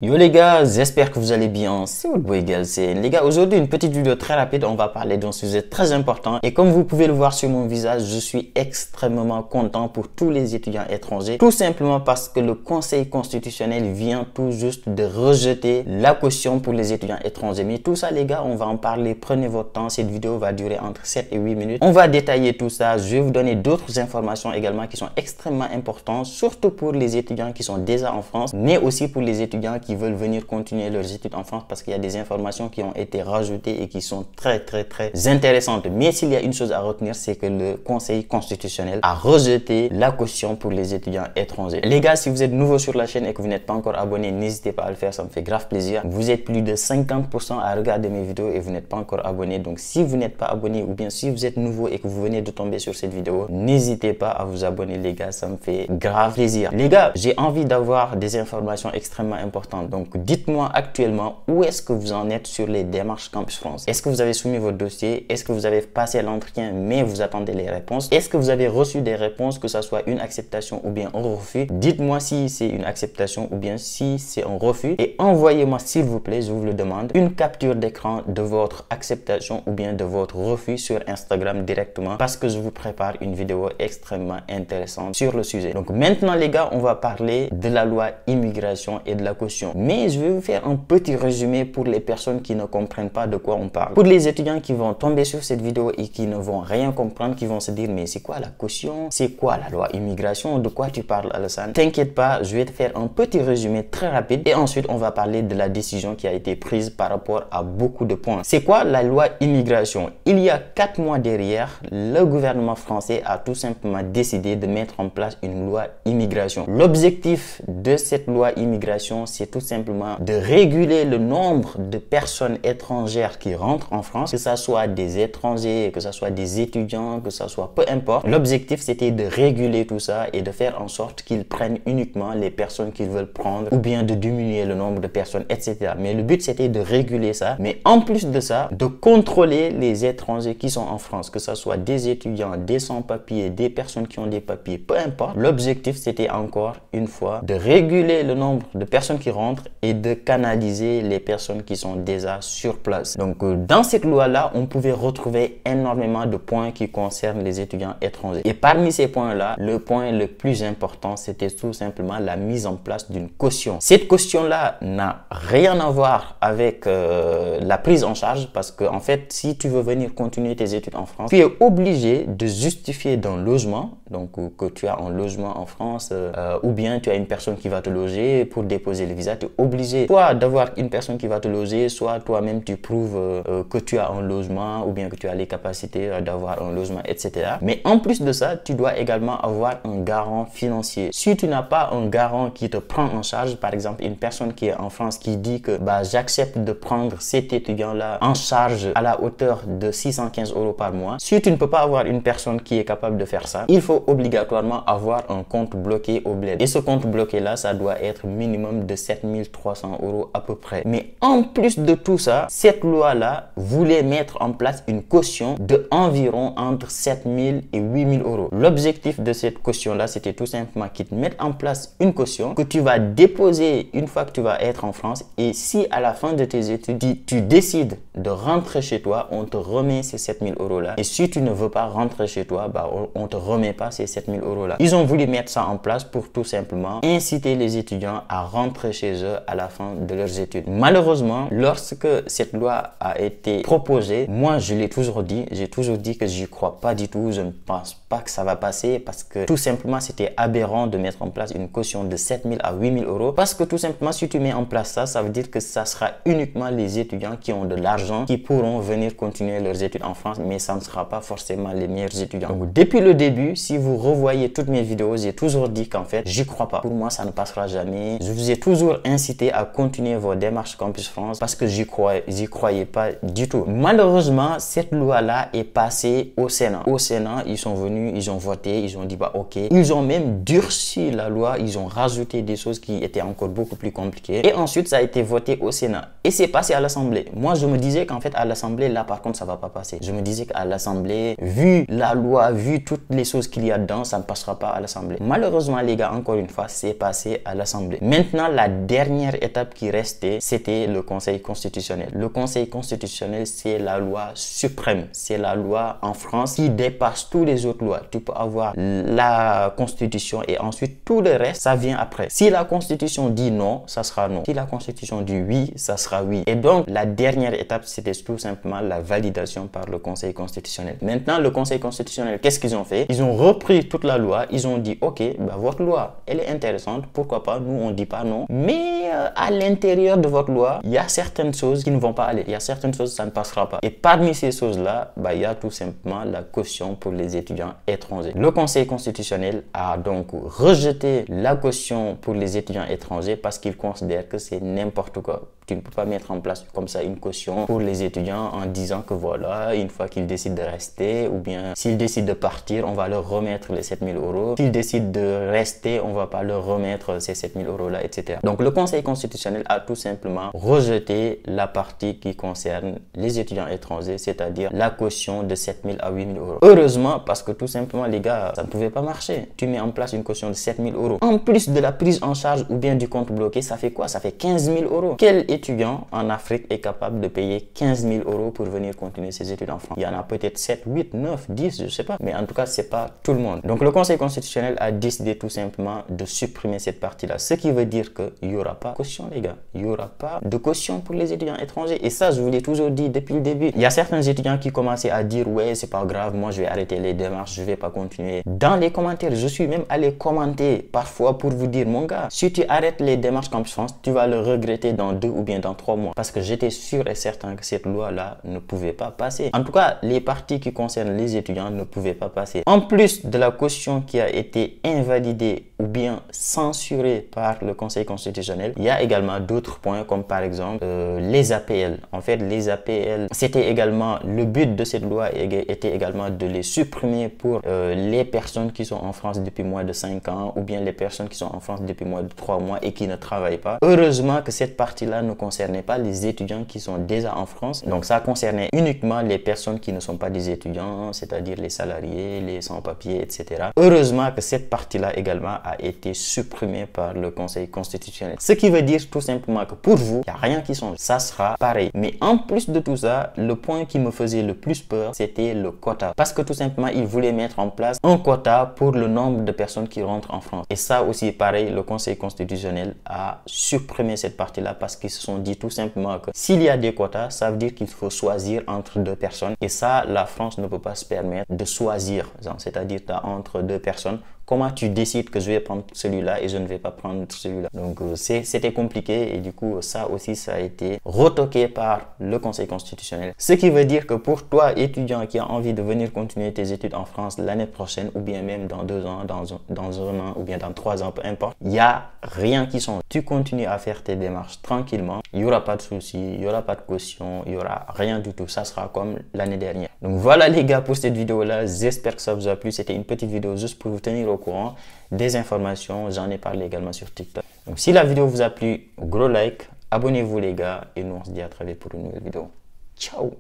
Yo les gars, j'espère que vous allez bien, c'est votre boy Galsen. Les gars, aujourd'hui une petite vidéo très rapide, on va parler d'un sujet très important et comme vous pouvez le voir sur mon visage, je suis extrêmement content pour tous les étudiants étrangers, tout simplement parce que le Conseil constitutionnel vient tout juste de rejeter la caution pour les étudiants étrangers. Mais tout ça les gars, on va en parler, prenez votre temps, cette vidéo va durer entre 7 et 8 minutes. On va détailler tout ça, je vais vous donner d'autres informations également qui sont extrêmement importantes, surtout pour les étudiants qui sont déjà en France, mais aussi pour les étudiants qui veulent venir continuer leurs études en France parce qu'il y a des informations qui ont été rajoutées et qui sont très intéressantes. Mais s'il y a une chose à retenir, c'est que le Conseil constitutionnel a rejeté la caution pour les étudiants étrangers. Les gars, si vous êtes nouveau sur la chaîne et que vous n'êtes pas encore abonné, n'hésitez pas à le faire, ça me fait grave plaisir. Vous êtes plus de 50% à regarder mes vidéos et vous n'êtes pas encore abonné. Donc si vous n'êtes pas abonné ou bien si vous êtes nouveau et que vous venez de tomber sur cette vidéo, n'hésitez pas à vous abonner les gars, ça me fait grave plaisir. Les gars, j'ai envie d'avoir des informations extrêmement importantes. Donc, dites-moi actuellement où est-ce que vous en êtes sur les démarches Campus France. Est-ce que vous avez soumis votre dossier? Est-ce que vous avez passé l'entretien mais vous attendez les réponses? Est-ce que vous avez reçu des réponses, que ça soit une acceptation ou bien un refus? Dites-moi si c'est une acceptation ou bien si c'est un refus et envoyez-moi s'il vous plaît, je vous le demande, une capture d'écran de votre acceptation ou bien de votre refus sur Instagram directement parce que je vous prépare une vidéo extrêmement intéressante sur le sujet. Donc maintenant les gars, on va parler de la loi immigration et de la caution. Mais je vais vous faire un petit résumé pour les personnes qui ne comprennent pas de quoi on parle. Pour les étudiants qui vont tomber sur cette vidéo et qui ne vont rien comprendre, qui vont se dire mais c'est quoi la caution? C'est quoi la loi immigration? De quoi tu parles Alassane? T'inquiète pas, je vais te faire un petit résumé très rapide et ensuite on va parler de la décision qui a été prise par rapport à beaucoup de points. C'est quoi la loi immigration? Il y a 4 mois derrière, le gouvernement français a tout simplement décidé de mettre en place une loi immigration. L'objectif de cette loi immigration, c'est tout simplement de réguler le nombre de personnes étrangères qui rentrent en France, que ce soit des étrangers, que ce soit des étudiants, que ce soit peu importe. L'objectif, c'était de réguler tout ça et de faire en sorte qu'ils prennent uniquement les personnes qu'ils veulent prendre ou bien de diminuer le nombre de personnes, etc. Mais le but, c'était de réguler ça. Mais en plus de ça, de contrôler les étrangers qui sont en France, que ce soit des étudiants, des sans-papiers, des personnes qui ont des papiers, peu importe. L'objectif, c'était encore une fois de réguler le nombre de personnes qui rentrent et de canaliser les personnes qui sont déjà sur place. Donc dans cette loi-là, on pouvait retrouver énormément de points qui concernent les étudiants étrangers. Et parmi ces points-là, le point le plus important, c'était tout simplement la mise en place d'une caution. Cette caution-là n'a rien à voir avec la prise en charge parce que en fait, si tu veux venir continuer tes études en France, tu es obligé de justifier d'un logement, donc que tu as un logement en France ou bien tu as une personne qui va te loger pour déposer le visa. Tu es obligé soit d'avoir une personne qui va te loger, soit toi-même tu prouves que tu as un logement ou bien que tu as les capacités d'avoir un logement, etc. Mais en plus de ça, tu dois également avoir un garant financier. Si tu n'as pas un garant qui te prend en charge, par exemple une personne qui est en France qui dit que bah, j'accepte de prendre cet étudiant-là en charge à la hauteur de 615 € par mois, si tu ne peux pas avoir une personne qui est capable de faire ça, il faut obligatoirement avoir un compte bloqué au bled. Et ce compte bloqué-là, ça doit être minimum de 7300 € à peu près. Mais en plus de tout ça, cette loi-là voulait mettre en place une caution de environ entre 7000 et 8000 €. L'objectif de cette caution-là, c'était tout simplement qu'ils te mettent en place une caution que tu vas déposer une fois que tu vas être en France. Et si à la fin de tes études, tu décides de rentrer chez toi, on te remet ces 7000 € là. Et si tu ne veux pas rentrer chez toi, bah, on te remet pas ces 7000 € là. Ils ont voulu mettre ça en place pour tout simplement inciter les étudiants à rentrer chez eux à la fin de leurs études. Malheureusement, lorsque cette loi a été proposée, moi je l'ai toujours dit, j'ai toujours dit que j'y crois pas du tout, je ne pense pas que ça va passer parce que tout simplement c'était aberrant de mettre en place une caution de 7000 à 8000 € parce que tout simplement si tu mets en place ça, ça veut dire que ça sera uniquement les étudiants qui ont de l'argent qui pourront venir continuer leurs études en France, mais ça ne sera pas forcément les meilleurs étudiants. Donc depuis le début, si vous revoyez toutes mes vidéos, j'ai toujours dit qu'en fait j'y crois pas. Pour moi ça ne passera jamais. Je vous ai toujours incité à continuer vos démarches Campus France parce que j'y croyais pas du tout. Malheureusement, cette loi-là est passée au Sénat. Au Sénat, ils sont venus, ils ont voté, ils ont dit bah ok. Ils ont même durci la loi, ils ont rajouté des choses qui étaient encore beaucoup plus compliquées. Et ensuite, ça a été voté au Sénat. Et c'est passé à l'Assemblée. Moi, je me disais qu'en fait, à l'Assemblée, là par contre, ça va pas passer. Je me disais qu'à l'Assemblée, vu la loi, vu toutes les choses qu'il y y a dedans, ça ne passera pas à l'Assemblée. Malheureusement, les gars, encore une fois, c'est passé à l'Assemblée. Maintenant, la dernière étape qui restait, c'était le Conseil constitutionnel. Le Conseil constitutionnel, c'est la loi suprême. C'est la loi en France qui dépasse toutes les autres lois. Tu peux avoir la Constitution et ensuite tout le reste, ça vient après. Si la Constitution dit non, ça sera non. Si la Constitution dit oui, ça sera oui. Et donc, la dernière étape, c'était tout simplement la validation par le Conseil constitutionnel. Maintenant, le Conseil constitutionnel, qu'est-ce qu'ils ont fait? Ils ont repris toute la loi. Ils ont dit, ok, bah, votre loi, elle est intéressante. Pourquoi pas? Nous, on dit pas non. Mais à l'intérieur de votre loi, il y a certaines choses qui ne vont pas aller. Il y a certaines choses, ça ne passera pas. Et parmi ces choses-là, bah, il y a tout simplement la caution pour les étudiants étrangers. Le Conseil constitutionnel a donc rejeté la caution pour les étudiants étrangers parce qu'il considère que c'est n'importe quoi. Tu ne peux pas mettre en place comme ça une caution pour les étudiants en disant que voilà, une fois qu'ils décident de rester ou bien s'ils décident de partir, on va leur remettre les 7 000 euros. S'ils décident de rester, on va pas leur remettre ces 7 000 euros là, etc. Donc le Conseil constitutionnel a tout simplement rejeté la partie qui concerne les étudiants étrangers, c'est-à-dire la caution de 7 000 à 8 000 euros. Heureusement, parce que tout simplement les gars, ça ne pouvait pas marcher. Tu mets en place une caution de 7 000 euros. En plus de la prise en charge ou bien du compte bloqué, ça fait quoi? Ça fait 15 000 euros. Quel étudiant en Afrique est capable de payer 15 000 euros pour venir continuer ses études en France? Il y en a peut-être 7, 8, 9, 10, je sais pas. Mais en tout cas, c'est pas tout le monde. Donc, le Conseil constitutionnel a décidé tout simplement de supprimer cette partie-là. Ce qui veut dire qu'il n'y aura pas de caution, les gars. Il n'y aura pas de caution pour les étudiants étrangers. Et ça, je vous l'ai toujours dit depuis le début. Il y a certains étudiants qui commençaient à dire, ouais, c'est pas grave, moi, je vais arrêter les démarches, je vais pas continuer. Dans les commentaires, je suis même allé commenter parfois pour vous dire, mon gars, si tu arrêtes les démarches comme France, tu vas le regretter dans 2 ou bien dans 3 mois. Parce que j'étais sûr et certain que cette loi-là ne pouvait pas passer. En tout cas, les parties qui concernent les étudiants ne pouvaient pas passer. En plus de la caution qui a été invalidée ou bien censurée par le Conseil constitutionnel, il y a également d'autres points comme par exemple les APL. En fait, les APL, c'était également, le but de cette loi était également de les supprimer pour les personnes qui sont en France depuis moins de 5 ans ou bien les personnes qui sont en France depuis moins de 3 mois et qui ne travaillent pas. Heureusement que cette partie-là ne concernait pas les étudiants qui sont déjà en France. Donc ça concernait uniquement les personnes qui ne sont pas des étudiants, c'est-à-dire les salariés, les sans-papiers, etc. Heureusement que cette partie-là également a été supprimée par le Conseil constitutionnel. Ce qui veut dire tout simplement que pour vous, il n'y a rien qui change. Ça sera pareil. Mais en plus de tout ça, le point qui me faisait le plus peur, c'était le quota. Parce que tout simplement, ils voulaient mettre en place un quota pour le nombre de personnes qui rentrent en France. Et ça aussi, pareil, le Conseil constitutionnel a supprimé cette partie-là parce qu'ils se sont dit tout simplement que s'il y a des quotas, ça veut dire qu'il faut choisir entre 2 personnes. Et ça, la France ne peut pas se permettre de choisir. C'est-à-dire, tu as entre 2 personnes. Comment tu décides que je vais prendre celui-là et je ne vais pas prendre celui-là? Donc, c'était compliqué et du coup, ça aussi, ça a été retoqué par le Conseil constitutionnel. Ce qui veut dire que pour toi, étudiant qui a envie de venir continuer tes études en France l'année prochaine ou bien même dans 2 ans, dans un an ou bien dans 3 ans, peu importe, il n'y a rien qui change. Tu continues à faire tes démarches tranquillement. Il n'y aura pas de soucis, il n'y aura pas de caution, il n'y aura rien du tout. Ça sera comme l'année dernière. Donc voilà les gars pour cette vidéo-là. J'espère que ça vous a plu. C'était une petite vidéo juste pour vous tenir au courant des informations. J'en ai parlé également sur TikTok. Donc si la vidéo vous a plu, gros like, abonnez-vous les gars et nous on se dit à très vite pour une nouvelle vidéo. Ciao!